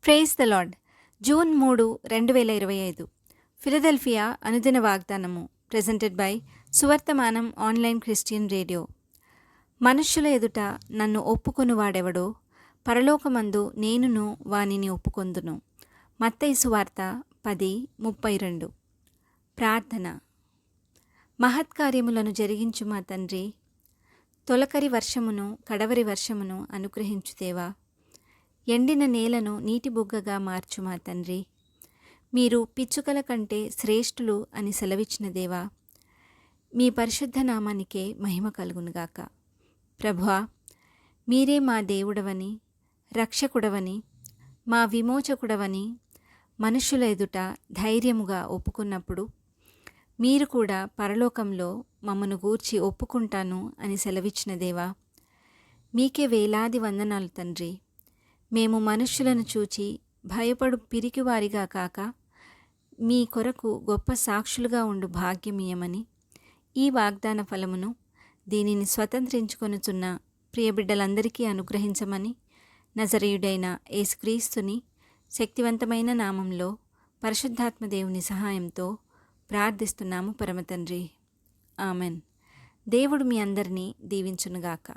Praise the lord. June 3, 2025 Philadelphia అనుదిన వాగ్దానము presented by Suvarthamanam online Christian radio. మనుష్యుల ఎదుట నన్ను ఒప్పుకొనువాడెవడో పరలోకమందు నేనును వానిని ఒప్పుకొందును. మత్తయి సువార్త 10:32. ప్రార్థన. మహత్కార్యములను జరిగించు మా తండ్రి, తొలకరి వర్షమును కడవరి వర్షమును అనుగ్రహించుదేవా. ఎండిన నేలను నీటి బుగ్గగా మార్చు మా తండ్రి. మీరు పిచ్చుకల కంటే శ్రేష్ఠులు అని సెలవిచ్చిన దేవా, మీ పరిశుద్ధ నామానికే మహిమ కలుగునుగాక. ప్రభువా, మీరే మా దేవుడవని, రక్షకుడవని, మా విమోచకుడవని మనుషుల ఎదుట ధైర్యముగా ఒప్పుకున్నప్పుడు మీరు కూడా పరలోకంలో మమ్మను గూర్చి ఒప్పుకుంటాను అని సెలవిచ్చిన దేవా, మీకే వేలాది వందనాలు తండ్రి. మేము మనుష్యులను చూచి భయపడు పిరికివారిగా కాక మీ కొరకు గొప్ప సాక్షులుగా ఉండు భాగ్యమీయమని ఈ వాగ్దాన ఫలమును దీనిని స్వతంత్రించుకొనుచున్న ప్రియబిడ్డలందరికీ అనుగ్రహించమని నజరేయుడైన యేసుక్రీస్తుని శక్తివంతమైన నామంలో పరిశుద్ధాత్మ దేవుని సహాయంతో ప్రార్థిస్తున్నాము పరమతండ్రి. ఆమెన్. దేవుడు మీ అందరినీ దీవించునుగాక.